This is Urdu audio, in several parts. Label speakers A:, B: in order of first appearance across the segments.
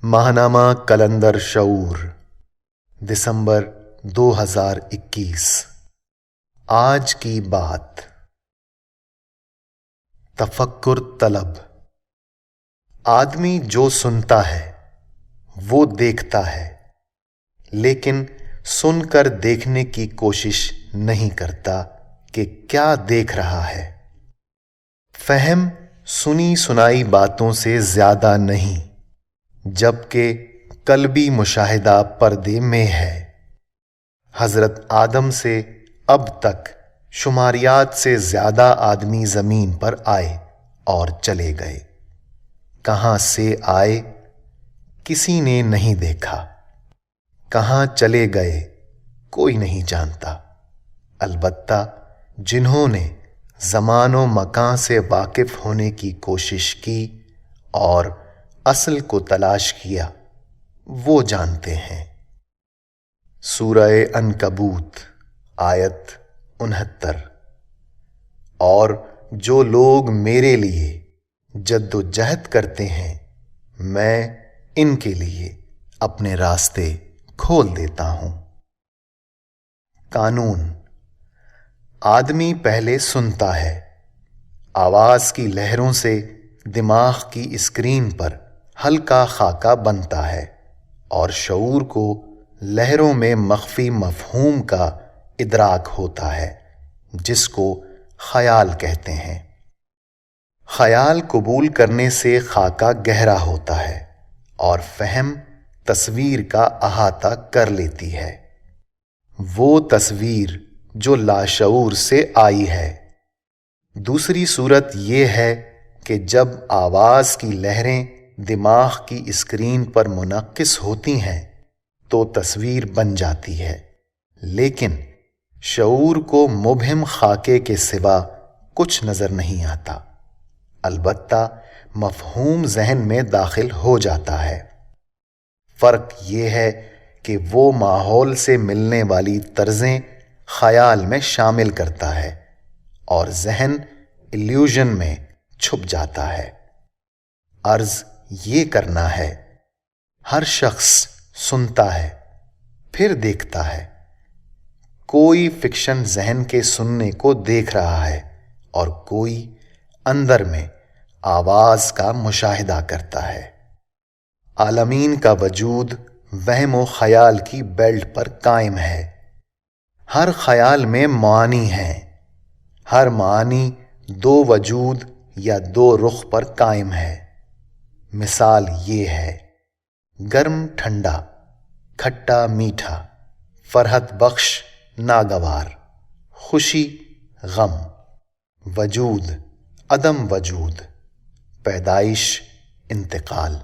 A: ماہنامہ کلندر شعور دسمبر 2021۔ آج کی بات، تفکر طلب۔ آدمی جو سنتا ہے وہ دیکھتا ہے، لیکن سن کر دیکھنے کی کوشش نہیں کرتا کہ کیا دیکھ رہا ہے۔ فہم سنی سنائی باتوں سے زیادہ نہیں، جبکہ قلبی مشاہدہ پردے میں ہے۔ حضرت آدم سے اب تک شماریات سے زیادہ آدمی زمین پر آئے اور چلے گئے۔ کہاں سے آئے کسی نے نہیں دیکھا، کہاں چلے گئے کوئی نہیں جانتا۔ البتہ جنہوں نے زمان و مکان سے واقف ہونے کی کوشش کی اور اصل کو تلاش کیا، وہ جانتے ہیں۔ سورہ عنکبوت آیت 69۔ اور جو لوگ میرے لیے جد و جہد کرتے ہیں، میں ان کے لیے اپنے راستے کھول دیتا ہوں۔ قانون۔ آدمی پہلے سنتا ہے، آواز کی لہروں سے دماغ کی اسکرین پر ہلکا خاکہ بنتا ہے اور شعور کو لہروں میں مخفی مفہوم کا ادراک ہوتا ہے، جس کو خیال کہتے ہیں۔ خیال قبول کرنے سے خاکہ گہرا ہوتا ہے اور فہم تصویر کا احاطہ کر لیتی ہے، وہ تصویر جو لاشعور سے آئی ہے۔ دوسری صورت یہ ہے کہ جب آواز کی لہریں دماغ کی اسکرین پر منعکس ہوتی ہیں تو تصویر بن جاتی ہے، لیکن شعور کو مبہم خاکے کے سوا کچھ نظر نہیں آتا۔ البتہ مفہوم ذہن میں داخل ہو جاتا ہے۔ فرق یہ ہے کہ وہ ماحول سے ملنے والی طرزیں خیال میں شامل کرتا ہے اور ذہن ایلیوژن میں چھپ جاتا ہے۔ عرض یہ کرنا ہے، ہر شخص سنتا ہے پھر دیکھتا ہے۔ کوئی فکشن ذہن کے سننے کو دیکھ رہا ہے اور کوئی اندر میں آواز کا مشاہدہ کرتا ہے۔ عالمین کا وجود وہم و خیال کی بیلٹ پر قائم ہے۔ ہر خیال میں معانی ہیں، ہر معانی دو وجود یا دو رخ پر قائم ہے۔ مثال یہ ہے، گرم ٹھنڈا، کھٹا میٹھا، فرحت بخش ناگوار، خوشی غم، وجود عدم وجود، پیدائش انتقال۔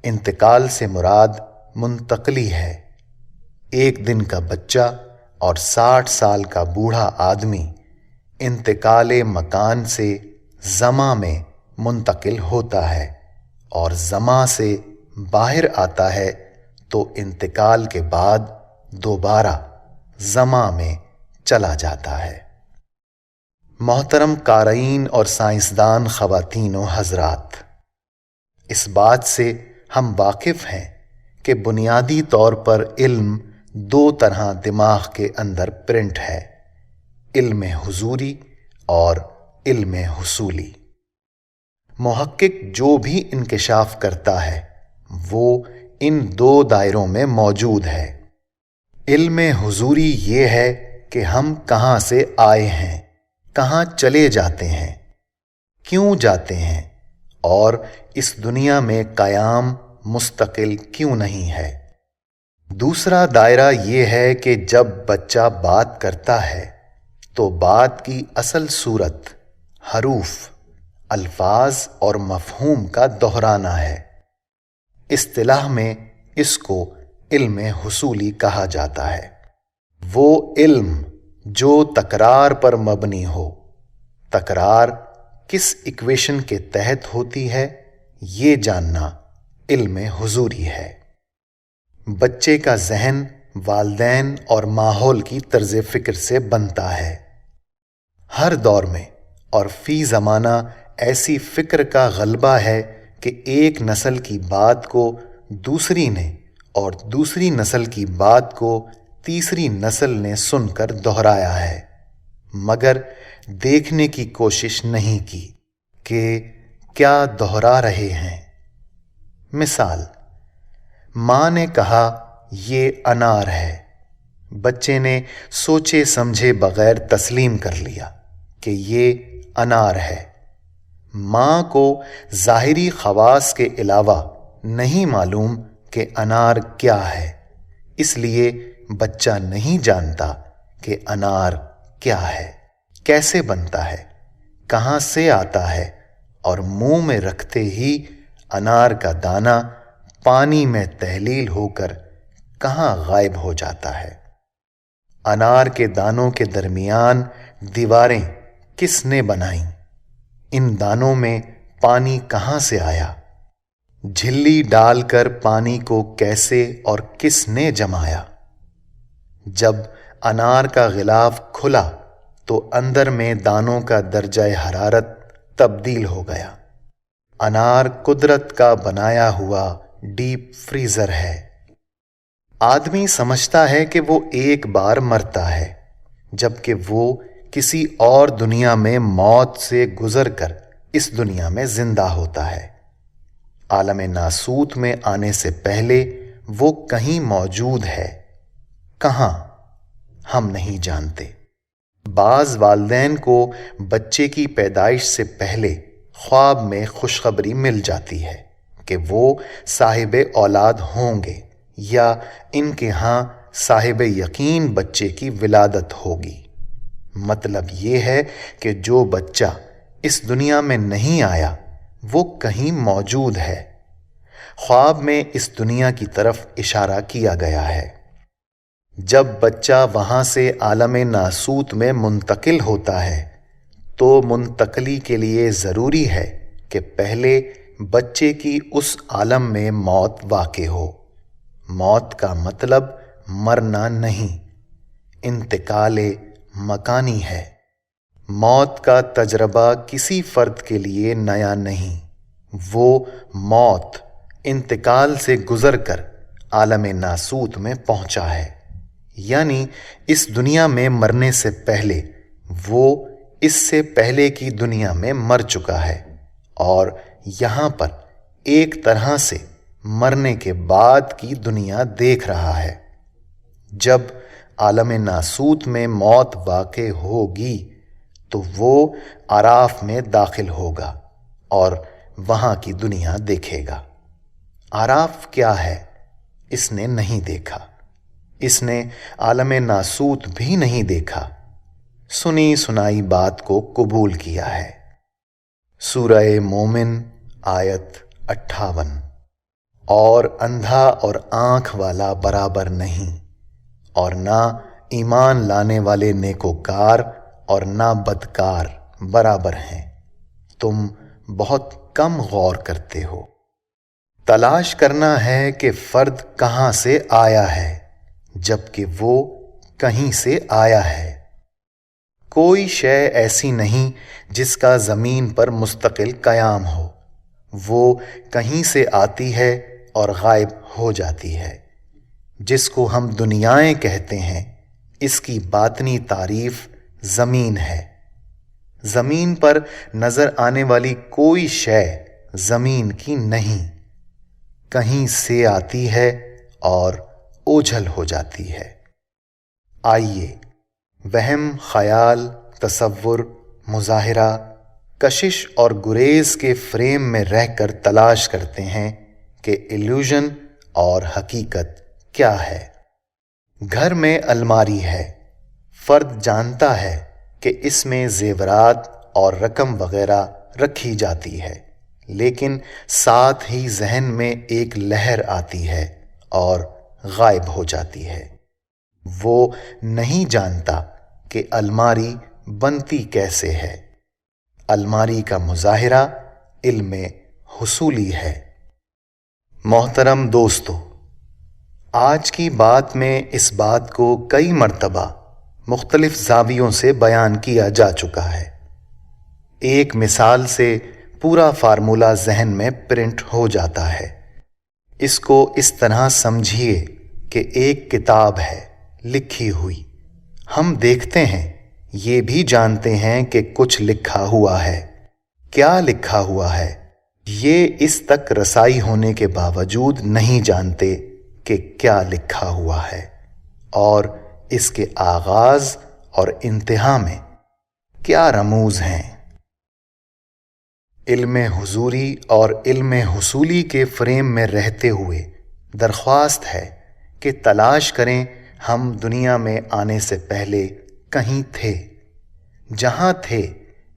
A: انتقال سے مراد منتقلی ہے۔ ایک دن کا بچہ اور 60 سال کا بوڑھا آدمی انتقال مکان سے زماں میں منتقل ہوتا ہے اور زماں سے باہر آتا ہے تو انتقال کے بعد دوبارہ زماں میں چلا جاتا ہے۔ محترم قارئین اور سائنسدان خواتین و حضرات، اس بات سے ہم واقف ہیں کہ بنیادی طور پر علم دو طرح دماغ کے اندر پرنٹ ہے، علم حضوری اور علم حصولی۔ محقق جو بھی انکشاف کرتا ہے وہ ان دو دائروں میں موجود ہے۔ علم حضوری یہ ہے کہ ہم کہاں سے آئے ہیں، کہاں چلے جاتے ہیں، کیوں جاتے ہیں اور اس دنیا میں قیام مستقل کیوں نہیں ہے۔ دوسرا دائرہ یہ ہے کہ جب بچہ بات کرتا ہے تو بات کی اصل صورت حروف، الفاظ اور مفہوم کا دہرانا ہے۔ اصطلاح میں اس کو علم حصولی کہا جاتا ہے۔ وہ علم جو تکرار پر مبنی ہو۔ تکرار کس ایکویشن کے تحت ہوتی ہے، یہ جاننا علم حضوری ہے۔ بچے کا ذہن والدین اور ماحول کی طرز فکر سے بنتا ہے۔ ہر دور میں اور فی زمانہ ایسی فکر کا غلبہ ہے کہ ایک نسل کی بات کو دوسری نے اور دوسری نسل کی بات کو تیسری نسل نے سن کر دہرایا ہے، مگر دیکھنے کی کوشش نہیں کی کہ کیا دہرا رہے ہیں۔ مثال، ماں نے کہا یہ انار ہے، بچے نے سوچے سمجھے بغیر تسلیم کر لیا کہ یہ انار ہے۔ ماں کو ظاہری خواص کے علاوہ نہیں معلوم کہ انار کیا ہے، اس لیے بچہ نہیں جانتا کہ انار کیا ہے، کیسے بنتا ہے، کہاں سے آتا ہے، اور منہ میں رکھتے ہی انار کا دانہ پانی میں تحلیل ہو کر کہاں غائب ہو جاتا ہے۔ انار کے دانوں کے درمیان دیواریں کس نے بنائیں؟ ان دانوں میں پانی کہاں سے آیا؟ جھلی ڈال کر پانی کو کیسے اور کس نے جمایا؟ جب انار کا غلاف کھلا تو اندر میں دانوں کا درجہ حرارت تبدیل ہو گیا۔ انار قدرت کا بنایا ہوا ڈیپ فریزر ہے۔ آدمی سمجھتا ہے کہ وہ ایک بار مرتا ہے، جبکہ وہ کسی اور دنیا میں موت سے گزر کر اس دنیا میں زندہ ہوتا ہے۔ عالم ناسوت میں آنے سے پہلے وہ کہیں موجود ہے، کہاں ہم نہیں جانتے۔ بعض والدین کو بچے کی پیدائش سے پہلے خواب میں خوشخبری مل جاتی ہے کہ وہ صاحب اولاد ہوں گے یا ان کے ہاں صاحب یقین بچے کی ولادت ہوگی۔ مطلب یہ ہے کہ جو بچہ اس دنیا میں نہیں آیا وہ کہیں موجود ہے۔ خواب میں اس دنیا کی طرف اشارہ کیا گیا ہے۔ جب بچہ وہاں سے عالم ناسوت میں منتقل ہوتا ہے تو منتقلی کے لیے ضروری ہے کہ پہلے بچے کی اس عالم میں موت واقع ہو۔ موت کا مطلب مرنا نہیں، انتقال مکانی ہے۔ موت کا تجربہ کسی فرد کے لیے نیا نہیں، وہ موت انتقال سے گزر کر عالم ناسوت میں پہنچا ہے، یعنی اس دنیا میں مرنے سے پہلے وہ اس سے پہلے کی دنیا میں مر چکا ہے اور یہاں پر ایک طرح سے مرنے کے بعد کی دنیا دیکھ رہا ہے۔ جب عالم ناسوت میں موت واقع ہوگی تو وہ اعراف میں داخل ہوگا اور وہاں کی دنیا دیکھے گا۔ اعراف کیا ہے اس نے نہیں دیکھا، اس نے عالم ناسوت بھی نہیں دیکھا، سنی سنائی بات کو قبول کیا ہے۔ سورہ مومن آیت 58۔ اور اندھا اور آنکھ والا برابر نہیں، اور نہ ایمان لانے والے نیکوکار اور نہ بدکار برابر ہیں، تم بہت کم غور کرتے ہو۔ تلاش کرنا ہے کہ فرد کہاں سے آیا ہے جبکہ وہ کہیں سے آیا ہے۔ کوئی شے ایسی نہیں جس کا زمین پر مستقل قیام ہو، وہ کہیں سے آتی ہے اور غائب ہو جاتی ہے۔ جس کو ہم دنیائیں کہتے ہیں اس کی باطنی تعریف زمین ہے۔ زمین پر نظر آنے والی کوئی شے زمین کی نہیں، کہیں سے آتی ہے اور اوجھل ہو جاتی ہے۔ آئیے وہم، خیال، تصور، مظاہرہ، کشش اور گریز کے فریم میں رہ کر تلاش کرتے ہیں کہ ایلیوژن اور حقیقت کیا ہے۔ گھر میں الماری ہے، فرد جانتا ہے کہ اس میں زیورات اور رقم وغیرہ رکھی جاتی ہے، لیکن ساتھ ہی ذہن میں ایک لہر آتی ہے اور غائب ہو جاتی ہے۔ وہ نہیں جانتا کہ الماری بنتی کیسے ہے۔ الماری کا مظاہرہ علم حصولی ہے۔ محترم دوستو، آج کی بات میں اس بات کو کئی مرتبہ مختلف زاویوں سے بیان کیا جا چکا ہے۔ ایک مثال سے پورا فارمولہ ذہن میں پرنٹ ہو جاتا ہے۔ اس کو اس طرح سمجھیے کہ ایک کتاب ہے لکھی ہوئی، ہم دیکھتے ہیں، یہ بھی جانتے ہیں کہ کچھ لکھا ہوا ہے۔ کیا لکھا ہوا ہے یہ اس تک رسائی ہونے کے باوجود نہیں جانتے کہ کیا لکھا ہوا ہے اور اس کے آغاز اور انتہا میں کیا رموز ہیں۔ علم حضوری اور علم حصولی کے فریم میں رہتے ہوئے درخواست ہے کہ تلاش کریں ہم دنیا میں آنے سے پہلے کہیں تھے، جہاں تھے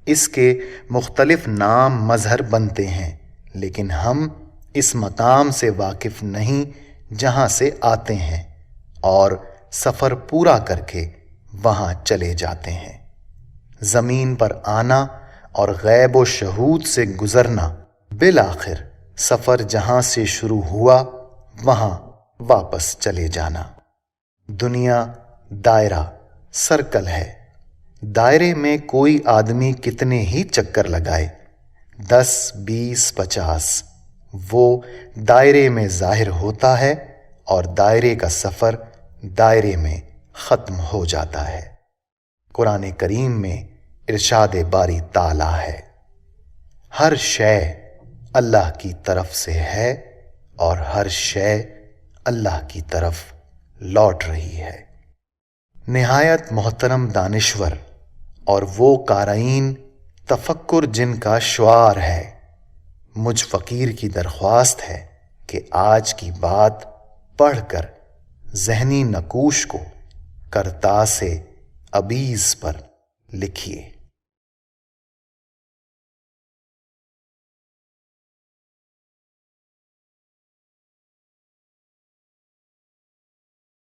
A: اس کے مختلف نام مظہر بنتے ہیں، لیکن ہم اس مقام سے واقف نہیں جہاں سے آتے ہیں اور سفر پورا کر کے وہاں چلے جاتے ہیں۔ زمین پر آنا اور غیب و شہود سے گزرنا، بالآخر سفر جہاں سے شروع ہوا وہاں واپس چلے جانا۔ دنیا دائرہ، سرکل ہے۔ دائرے میں کوئی آدمی کتنے ہی چکر لگائے، 10، 20، 50، وہ دائرے میں ظاہر ہوتا ہے اور دائرے کا سفر دائرے میں ختم ہو جاتا ہے۔ قرآن کریم میں ارشاد باری تعالیٰ ہے، ہر شے اللہ کی طرف سے ہے اور ہر شے اللہ کی طرف لوٹ رہی ہے۔ نہایت محترم دانشور اور وہ قارئین تفکر جن کا شعار ہے، مجھ فقیر کی درخواست ہے کہ آج کی بات پڑھ کر ذہنی نقوش کو کرتاسِ ابیض پر لکھیے۔